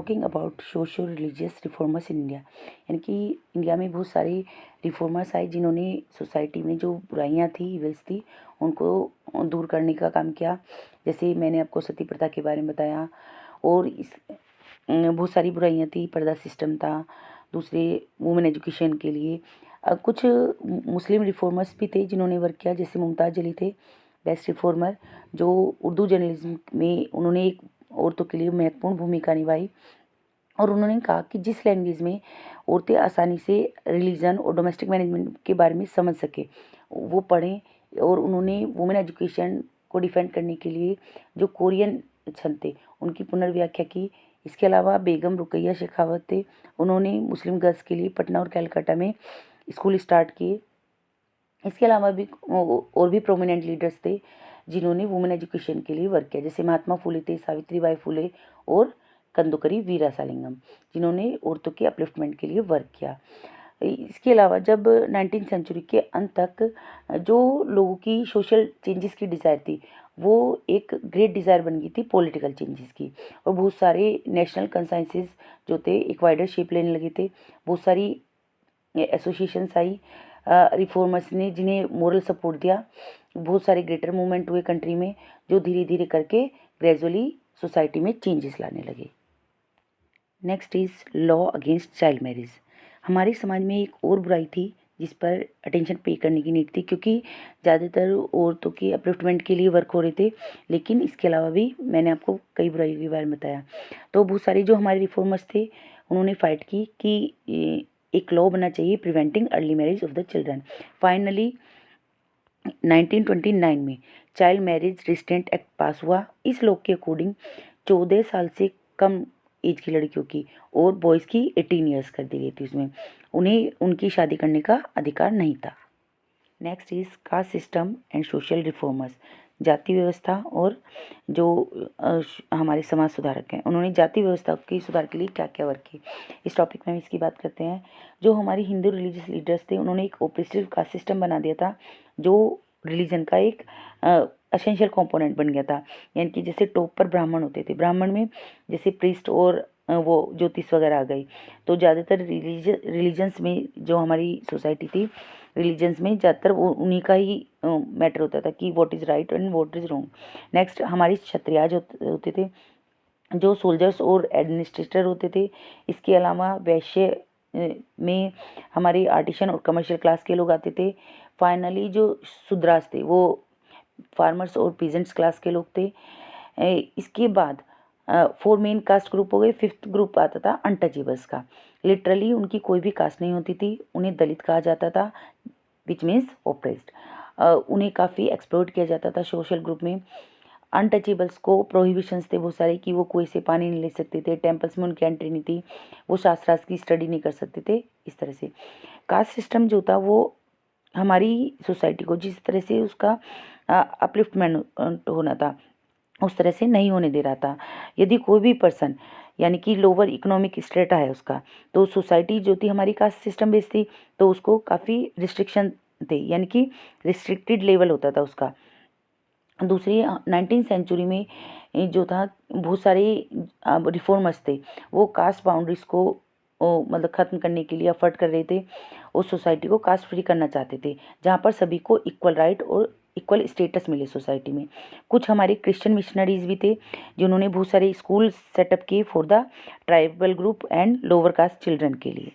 Talking about socio religious reformers in India, यानी कि India में बहुत सारे रिफॉर्मर्स आए जिन्होंने सोसाइटी में जो बुराइयां थी, इविल्स थी, उनको दूर करने का काम किया। जैसे मैंने आपको सती प्रथा के बारे में बताया, और इस बहुत सारी बुराइयां थी, पर्दा सिस्टम था, दूसरे वुमेन एजुकेशन के लिए। कुछ मुस्लिम रिफॉर्मर्स भी थे जिन्होंने वर्क किया, जैसे मुमताज़ जली थे बेस्ट रिफॉर्मर, जो उर्दू जर्नलिज्म में उन्होंने एक औरतों के लिए महत्वपूर्ण भूमिका निभाई। और उन्होंने कहा कि जिस लैंग्वेज में औरतें आसानी से रिलीजन और डोमेस्टिक मैनेजमेंट के बारे में समझ सके वो पढ़ें। और उन्होंने वुमेन एजुकेशन को डिफेंड करने के लिए जो कोरियन छंद थे उनकी पुनर्व्याख्या की। इसके अलावा बेगम रुकैया शेखावत थे, उन्होंने मुस्लिम गर्ल्स के लिए पटना और कलकत्ता में स्कूल स्टार्ट किए। इसके अलावा भी और भी प्रोमिनेंट लीडर्स थे जिन्होंने वुमेन एजुकेशन के लिए वर्क किया, जैसे महात्मा फुले थे, सावित्रीबाई फुले और कंदुकरी वीरासालिंगम, जिन्होंने औरतों के अपलिफ्टमेंट के लिए वर्क किया। इसके अलावा जब 19th सेंचुरी के अंत तक जो लोगों की सोशल चेंजेस की डिज़ायर थी वो एक ग्रेट डिज़ायर बन गई थी पॉलिटिकल चेंजेस की, और बहुत सारे नेशनल कंसेंसस जो थे एक वाइडर शेप लेने लगे थे। बहुत सारी एसोसिएशंस आई रिफॉर्मर्स ने जिन्हें मोरल सपोर्ट दिया। बहुत सारे ग्रेटर मूवमेंट हुए कंट्री में जो धीरे धीरे करके ग्रेजुअली सोसाइटी में चेंजेस लाने लगे। Next is law against child marriage. हमारे समाज में एक और बुराई थी जिस पर अटेंशन पे करने की नीड थी, क्योंकि ज़्यादातर औरतों के अपलिफ्टमेंट के लिए वर्क हो रहे थे, लेकिन इसके अलावा भी मैंने आपको कई बुराइयों के बारे में बताया। तो बहुत सारे जो हमारे रिफॉर्मर्स थे उन्होंने फाइट की कि एक लॉ बनना चाहिए preventing early marriage of the children. Finally 1929 में चाइल्ड मैरिज रिस्ट्रेंट एक्ट पास हुआ। इस लॉ के अकॉर्डिंग 14 साल से कम एज की लड़कियों की और बॉयज़ की 18 ईयर्स कर दी गई थी, उसमें उन्हें उनकी शादी करने का अधिकार नहीं था। Next is caste system and social reformers. जाति व्यवस्था और जो हमारे समाज सुधारक हैं उन्होंने जाति व्यवस्था के सुधार के लिए क्या क्या वर्क की, इस टॉपिक में हम इसकी बात करते हैं। जो हमारे हिंदू रिलीजियस लीडर्स थे उन्होंने एक ऑपरेसिव कास्ट सिस्टम बना दिया था जो रिलीजन का एक एसेंशियल कंपोनेंट बन गया था। यानी कि जैसे टॉप पर ब्राह्मण होते थे, ब्राह्मण में जैसे प्रीस्ट और वो ज्योतिष वगैरह आ गई। तो ज़्यादातर रिलीजन्स में जो हमारी सोसाइटी थी, रिलीजन्स में ज़्यादातर वो उन्हीं का ही मैटर होता था कि what is right and what is wrong. Next हमारी क्षत्रियाज होते थे जो सोल्जर्स और एडमिनिस्ट्रेटर होते थे। इसके अलावा वैश्य में हमारे आर्टिशन और कमर्शियल क्लास के लोग आते थे। फाइनली जो शूद्रास थे वो फार्मर्स और पीजेंट्स क्लास के लोग थे। इसके बाद 4 मेन कास्ट ग्रुप हो गए। 5th ग्रुप आता था अनटचेबल्स का। लिटरली उनकी कोई भी कास्ट नहीं होती थी, उन्हें दलित कहा जाता था, विच मीन्स ओप्रेस्ड। उन्हें काफ़ी एक्सप्लॉइट किया जाता था सोशल ग्रुप में। अनटचेबल्स को प्रोहिबिशंस थे बहुत सारे कि वो कुएं से पानी नहीं ले सकते थे, टेम्पल्स में उनकी एंट्री नहीं थी, वो शास्त्रार्थ की स्टडी नहीं कर सकते थे। इस तरह से कास्ट सिस्टम जो था वो हमारी सोसाइटी को जिस तरह से उसका अपलिफ्टमेंट होना था उस तरह से नहीं होने दे रहा था। यदि कोई भी पर्सन यानी कि लोअर इकोनॉमिक स्टेटा है उसका, तो सोसाइटी जो थी हमारी कास्ट सिस्टम बेस्ड थी, तो उसको काफ़ी रिस्ट्रिक्शन थे, यानी कि रिस्ट्रिक्टेड लेवल होता था उसका। दूसरी 19th सेंचुरी में जो था बहुत सारे रिफॉर्मर्स थे, वो कास्ट बाउंड्रीज को मतलब ख़त्म करने के लिए एफर्ट कर रहे थे और सोसाइटी को कास्ट फ्री करना चाहते थे, जहाँ पर सभी को इक्वल राइट और इक्वल स्टेटस मिले सोसाइटी में। कुछ हमारे क्रिश्चियन मिशनरीज भी थे जिन्होंने बहुत सारे स्कूल सेटअप किए for the tribal group and lower caste children के लिए।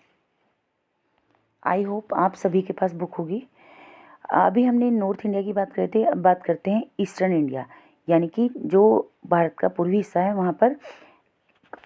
आई होप आप सभी के पास बुक होगी। अभी हमने नॉर्थ इंडिया की बात कर रहे थे, अब बात करते हैं ईस्टर्न इंडिया, यानी कि जो भारत का पूर्वी हिस्सा है वहाँ पर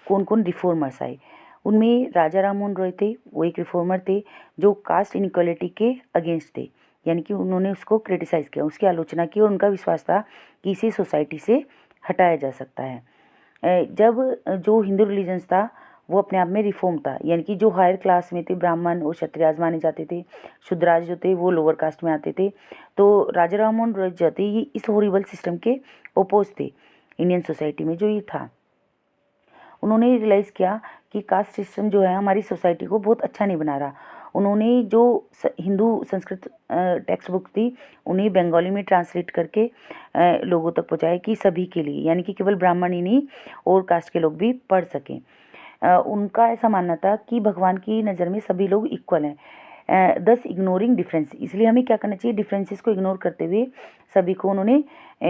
कौन कौन रिफॉर्मर्स आए। उनमें राजा राममोहन रॉय थे, वो एक रिफॉर्मर थे जो कास्ट इनइक्वालिटी के अगेंस्ट थे, यानी कि उन्होंने उसको क्रिटिसाइज़ किया, उसकी आलोचना की और उनका विश्वास था कि इसे सोसाइटी से हटाया जा सकता है। जब जो हिंदू रिलीजन्स था वो अपने आप में रिफॉर्म था, यानी कि जो हायर क्लास में थे ब्राह्मण और क्षत्रियाज माने जाते थे, शूद्राज जो थे वो लोअर कास्ट में आते थे। तो राजा राममोहन रॉय जो थे ये इस हॉरिबल सिस्टम के ओपोज थे इंडियन सोसाइटी में जो ये था। उन्होंने रियलाइज़ किया कि कास्ट सिस्टम जो है हमारी सोसाइटी को बहुत अच्छा नहीं बना रहा। उन्होंने जो हिंदू संस्कृत टेक्स्ट बुक थी उन्हें बंगाली में ट्रांसलेट करके लोगों तक पहुँचाया कि सभी के लिए, यानी कि केवल ब्राह्मण ही नहीं और कास्ट के लोग भी पढ़ सकें। उनका ऐसा मानना था कि भगवान की नज़र में सभी लोग इक्वल हैं, दस इग्नोरिंग डिफरेंस। इसलिए हमें क्या करना चाहिए, डिफरेंसेस को इग्नोर करते हुए सभी को उन्होंने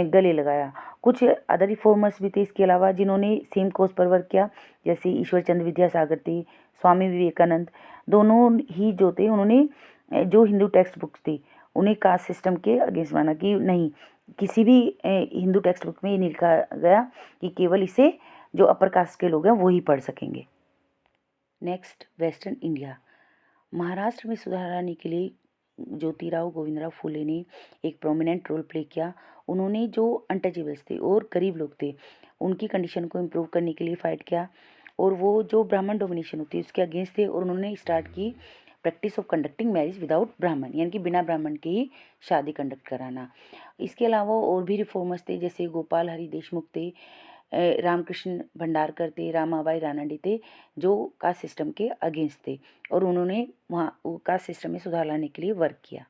गले लगाया। कुछ अदर रिफॉर्मर्स भी थे इसके अलावा जिन्होंने सेम कोर्स पर वर्क किया, जैसे ईश्वर चंद्र विद्यासागर थे, स्वामी विवेकानंद। दोनों ही जो थे उन्होंने जो हिंदू टेक्स्ट बुक्स थी उन्हें कास्ट सिस्टम के अगेंस्ट माना कि नहीं, किसी भी हिंदू टेक्स्ट बुक में ये नहीं लिखा गया कि केवल इसे जो अपर कास्ट के लोग हैं वो ही पढ़ सकेंगे। Next, western India. महाराष्ट्र में सुधार लाने के लिए ज्योतिराव गोविंदराव फुले ने एक प्रोमिनेंट रोल प्ले किया। उन्होंने जो अनटचेबल्स थे और गरीब लोग थे उनकी कंडीशन को इम्प्रूव करने के लिए फ़ाइट किया, और वो जो ब्राह्मण डोमिनेशन होती है उसके अगेंस्ट थे, और उन्होंने स्टार्ट की practice of conducting marriage without ब्राह्मण, यानी कि बिना ब्राह्मण के ही शादी कंडक्ट कराना। इसके अलावा और भी रिफॉर्मर्स थे, जैसे गोपाल हरि देशमुख थे, रामकृष्ण भंडारकर थे, रामाबाई रानडे थे, जो कास्ट सिस्टम के अगेंस्ट थे और उन्होंने वहाँ कास्ट सिस्टम में सुधार लाने के लिए वर्क किया।